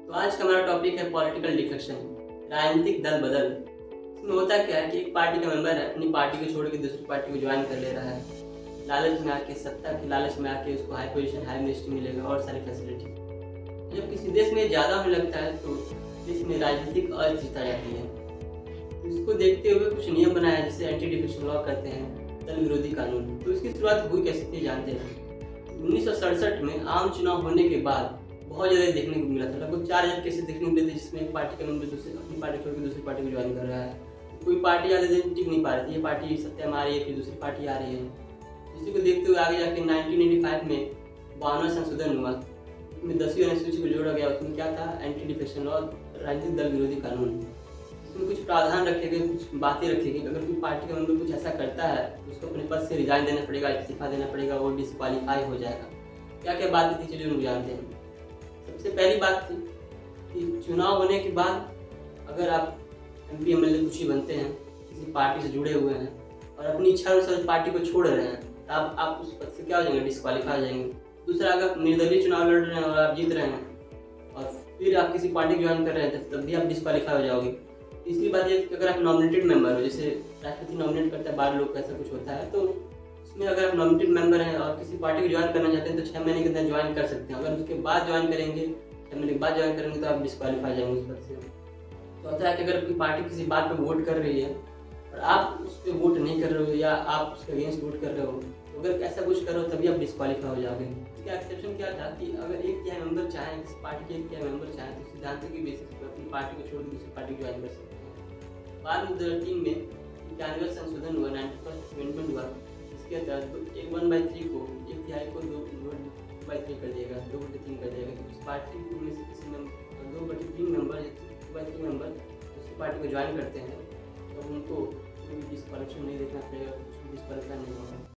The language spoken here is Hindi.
तो आज का हमारा टॉपिक है पॉलिटिकल डिफेक्शन, राजनीतिक दल बदल। इसमें होता क्या है कि एक पार्टी का मेंबर है अपनी पार्टी को छोड़ के दूसरी पार्टी को ज्वाइन कर ले रहा है, लालच में आके, सत्ता के लालच में आके उसको हाई पोजीशन, हाई मिनिस्ट्री मिलेगा और सारी फैसिलिटी। जब किसी देश में ज़्यादा होने लगता है तो देश में राजनीतिक अस्थिरता जाती है। तो इसको देखते हुए कुछ नियम बनाया जिसे एंटी डिफेक्शन लॉ कहते हैं, दल विरोधी कानून। तो इसकी शुरुआत हुई कैसे थी जानते हैं। 1967 में आम चुनाव होने के बाद बहुत ज़्यादा देखने को मिला था। लगभग 4000 केसेस देखने को मिले थे जिसमें एक पार्टी का मेंबर दूसरी अपनी पार्टी छोड़ के दूसरी पार्टी को ज्वाइन कर रहा है। कोई पार्टी ज़्यादा दिन टिक नहीं पा रही थी, ये पार्टी सत्ता में आ रही है फिर दूसरी पार्टी आ रही है। इसी को देखते हुए आगे जाके 1985 में 52वां संशोधन हुआ, उसमें 10वीं अनुसूची को जोड़ा गया। उसमें क्या था, एंटी डिफेक्शन लॉ, राजनीतिक दल विरोधी कानून। इसमें कुछ प्रावधान रखे गए, कुछ बातें रखी गई। अगर कोई पार्टी का मेंबर कुछ ऐसा करता है तो उसको अपने पद से रिजाइन देना पड़ेगा, इस्तीफा देना पड़ेगा, वो डिस्क्वालीफाई हो जाएगा। क्या क्या बात थी चलिए हम जानते हैं। सबसे पहली बात थी कि चुनाव होने के बाद अगर आप MP MLA कुछ ही बनते हैं, किसी पार्टी से जुड़े हुए हैं और अपनी इच्छा अनुसार पार्टी को छोड़ रहे हैं, तो आप उस पद से क्या हो जाएंगे, डिस्क्वालीफाई हो जाएंगे। दूसरा, अगर निर्दलीय चुनाव लड़ रहे हैं और आप जीत रहे हैं और फिर आप किसी पार्टी को ज्वाइन कर रहे हैं तब भी आप डिस्क्वालीफाई हो जाओगे। तीसरी बात ये कि अगर आप नॉमिनेटेड मेंबर हो, जैसे राष्ट्रपति नॉमिनेट करता है, 12 लोग का ऐसा कुछ होता है, तो उसमें अगर आप नॉमिनेटेड मेंबर हैं और किसी पार्टी को ज्वाइन करना चाहते हैं तो 6 महीने के अंदर ज्वाइन कर सकते हैं। अगर उसके बाद ज्वाइन करेंगे, 6 महीने के बाद ज्वाइन करेंगे तो आप डिस्क्वालीफाई हो जाएंगे उस पद से। तो होता है कि अगर कोई पार्टी किसी बात पर वोट कर रही है और आप उस पर वोट नहीं कर रहे हो या आप उसके अगेंस्ट वोट कर रहे हो, तो अगर ऐसा कुछ करो तभी आप डिस्क्वालीफाई हो जाओगे। इसका एक्सेप्शन क्या था कि अगर एक तिहाई मेंबर चाहें, किसी पार्टी के एक तिहाई मेंबर चाहें तो सिद्धांत की बेसिस पर अपनी पार्टी को छोड़ के दूसरी पार्टी को ज्वाइन कर सकते हैं। बाद में 2003 में 91वां संशोधन हुआ, 91st अमेंडमेंट हुआ। इसके तहत 1/3 को, एक तिहाई को 2/3 कर दिएगा, 2/3 कर दिएगा। उस पार्टी में से किसी मेंबर 2/3 मेंबर, 2/3 मेंबर दूसरी पार्टी को ज्वाइन करते हैं तो उनको कोई डिस्क्वालिफिकेशन नहीं देखना पड़ेगा, कुछ भी डिस्क्वालीफाई नहीं होगा।